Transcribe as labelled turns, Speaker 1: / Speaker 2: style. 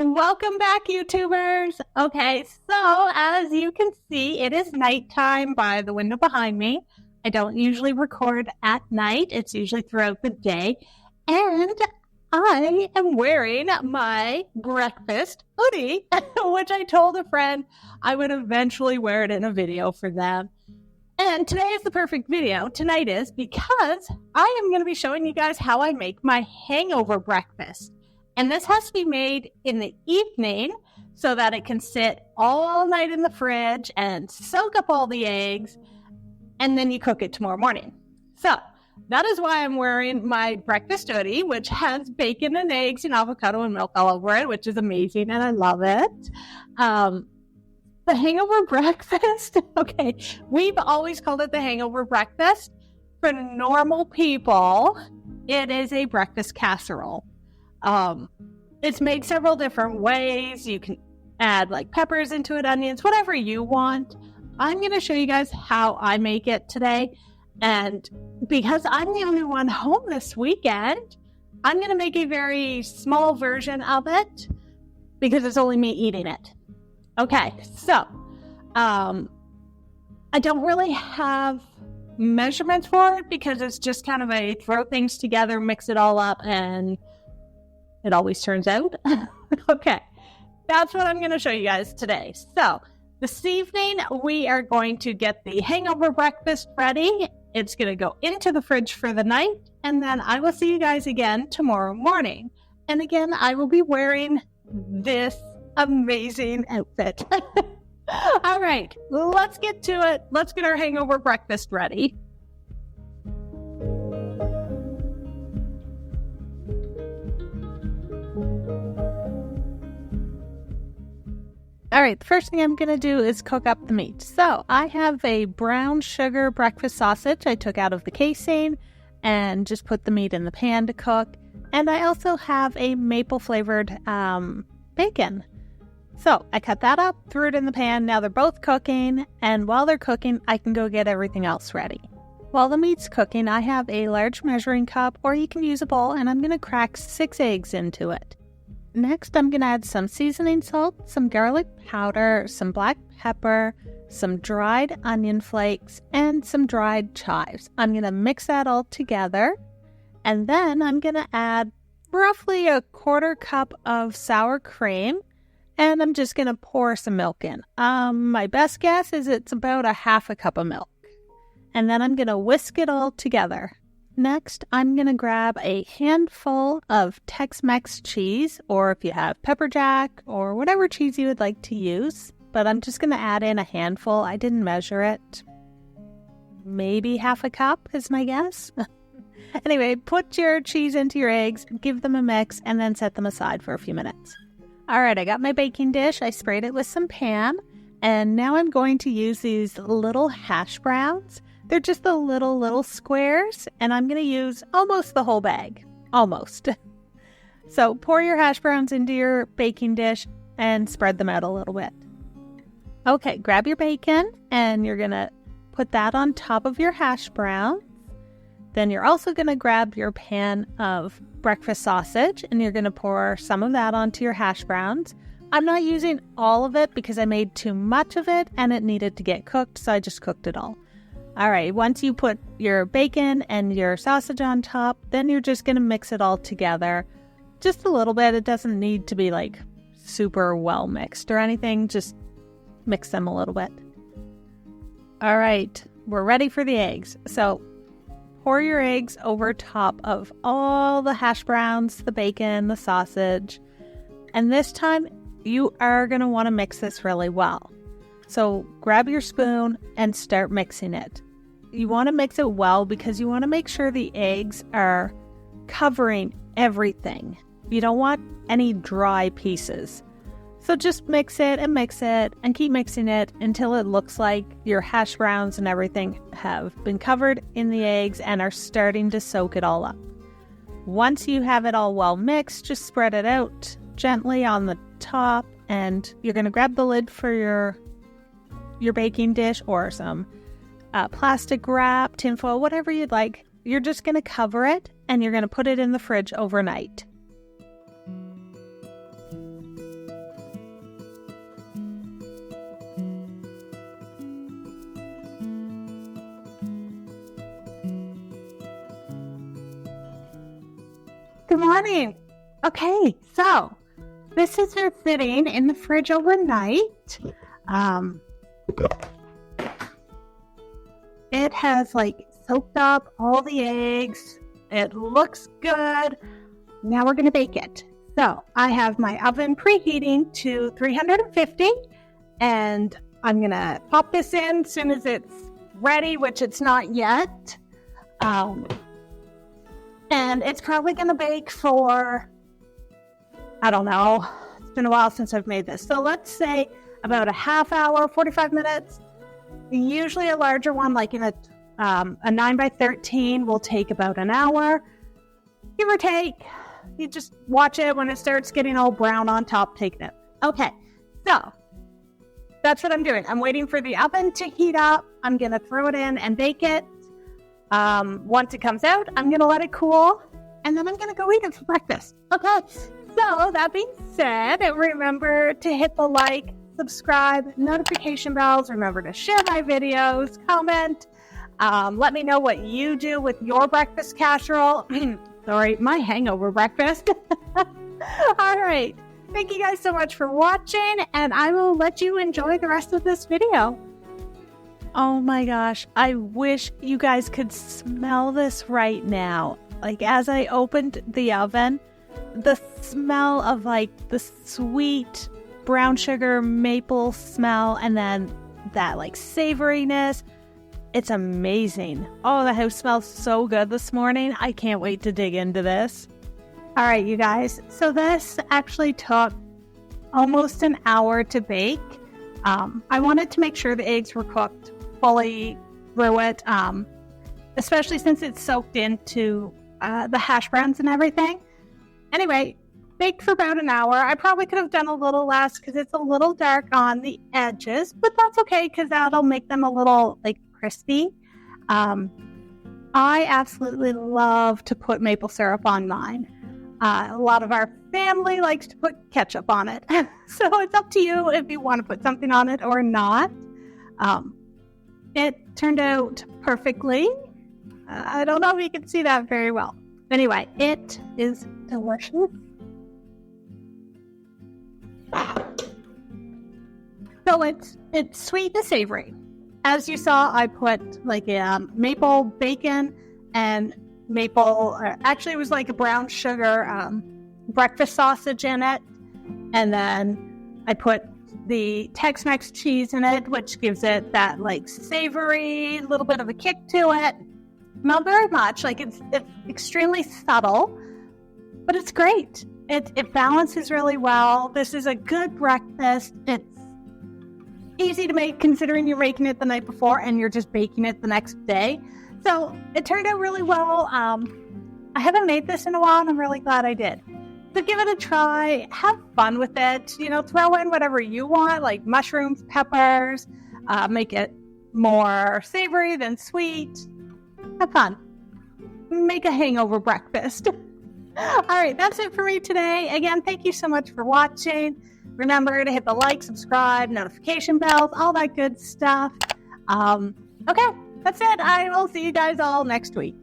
Speaker 1: Welcome back, YouTubers. Okay, so as you can see, it is nighttime by the window behind me. I don't usually record at night. It's usually throughout the day. And I am wearing my breakfast hoodie, which I told a friend I would eventually wear it in a video for them. And today is the perfect video. Tonight is because I am going to be showing you guys how I make my hangover breakfast. And this has to be made in the evening so that it can sit all night in the fridge and soak up all the eggs, and then you cook it tomorrow morning. So that is why I'm wearing my breakfast hoodie, which has bacon and eggs and avocado and milk all over it, which is amazing, and I love it. The hangover breakfast, okay, we've always called it the hangover breakfast. For normal people, it is a breakfast casserole. It's made several different ways. You can add like peppers into it, onions, whatever you want. I'm going to show you guys how I make it today. And because I'm the only one home this weekend, I'm going to make a very small version of it because it's only me eating it. Okay, so I don't really have measurements for it because it's just kind of a throw things together, mix it all up, and it always turns out. Okay, that's what I'm going to show you guys today. So this evening, we are going to get the hangover breakfast ready. It's going to go into the fridge for the night, and then I will see you guys again tomorrow morning. And again, I will be wearing this amazing outfit. All right, let's get to it. Let's get our hangover breakfast ready. All right, the first thing I'm going to do is cook up the meat. So I have a brown sugar breakfast sausage I took out of the casing and just put the meat in the pan to cook. And I also have a maple flavored bacon. So I cut that up, threw it in the pan. Now they're both cooking. And while they're cooking, I can go get everything else ready. While the meat's cooking, I have a large measuring cup, or you can use a bowl, and I'm going to crack 6 eggs into it. Next, I'm going to add some seasoning salt, some garlic powder, some black pepper, some dried onion flakes, and some dried chives. I'm going to mix that all together, and then I'm going to add roughly a 1/4 cup of sour cream, and I'm just going to pour some milk in. My best guess is it's about a 1/2 cup of milk, and then I'm going to whisk it all together. Next, I'm going to grab a handful of Tex-Mex cheese, or if you have pepper jack or whatever cheese you would like to use. But I'm just going to add in a handful. I didn't measure it. Maybe 1/2 cup is my guess. Anyway, put your cheese into your eggs, give them a mix, and then set them aside for a few minutes. All right, I got my baking dish. I sprayed it with some pan. And now I'm going to use these little hash browns. They're just the little squares, and I'm going to use almost the whole bag. Almost. So pour your hash browns into your baking dish and spread them out a little bit. Okay, grab your bacon, and you're going to put that on top of your hash browns. Then you're also going to grab your pan of breakfast sausage, and you're going to pour some of that onto your hash browns. I'm not using all of it because I made too much of it, and it needed to get cooked, so I just cooked it all. All right, once you put your bacon and your sausage on top, then you're just going to mix it all together. Just a little bit. It doesn't need to be like super well mixed or anything. Just mix them a little bit. All right, we're ready for the eggs. So pour your eggs over top of all the hash browns, the bacon, the sausage. And this time you are going to want to mix this really well. So grab your spoon and start mixing it. You want to mix it well because you want to make sure the eggs are covering everything. You don't want any dry pieces. So just mix it and keep mixing it until it looks like your hash browns and everything have been covered in the eggs and are starting to soak it all up. Once you have it all well mixed, just spread it out gently on the top, and you're going to grab the lid for your baking dish or some plastic wrap, tinfoil, whatever you'd like. You're just going to cover it, and you're going to put it in the fridge overnight. good morning. Okay, so this is her sitting in the fridge overnight. It has soaked up all the eggs. It looks good. Now we're going to bake it. So I have my oven preheating to 350, and I'm going to pop this in as soon as it's ready, which it's not yet. And it's probably going to bake for, I don't know, it's been a while since I've made this. So let's say about a half hour, 45 minutes. Usually a larger one, like in a 9x13, will take about an hour, give or take. You just watch it. When it starts getting all brown on top, take it. Okay, so that's what I'm doing. I'm waiting for the oven to heat up. I'm going to throw it in and bake it. Once it comes out, I'm going to let it cool, and then I'm going to go eat it for breakfast. Okay, so that being said, remember to hit the like, subscribe, notification bells. Remember to share my videos, comment. Let me know what you do with your breakfast casserole. Sorry, my hangover breakfast. All right. Thank you guys so much for watching, and I will let you enjoy the rest of this video. Oh my gosh, I wish you guys could smell this right now. As I opened the oven, the smell of the sweet brown sugar maple smell, and then that savoriness. It's amazing. Oh, the house smells so good this morning. I can't wait to dig into this. All right, you guys. So this actually took almost an hour to bake. I wanted to make sure the eggs were cooked fully through it, especially since it's soaked into the hash browns and everything. Anyway, baked for about an hour. I probably could have done a little less because it's a little dark on the edges, but that's okay because that'll make them a little crispy. I absolutely love to put maple syrup on mine. A lot of our family likes to put ketchup on it. So it's up to you if you want to put something on it or not. It turned out perfectly. I don't know if you can see that very well. Anyway, it is delicious. So it's sweet and savory. As you saw, I put a maple bacon and maple, actually it was a brown sugar breakfast sausage in it. And then I put the Tex-Mex cheese in it, which gives it that savory, little bit of a kick to it. Not very much, it's extremely subtle, but it's great. It balances really well. This is a good breakfast. It's easy to make considering you're making it the night before and you're just baking it the next day. So it turned out really well. I haven't made this in a while, and I'm really glad I did. So give it a try. Have fun with it. Throw in whatever you want, like mushrooms, peppers. Make it more savory than sweet. Have fun. Make a hangover breakfast. All right, that's it for me today. Again, thank you so much for watching. Remember to hit the like, subscribe, notification bells, all that good stuff. Okay, that's it. I will see you guys all next week.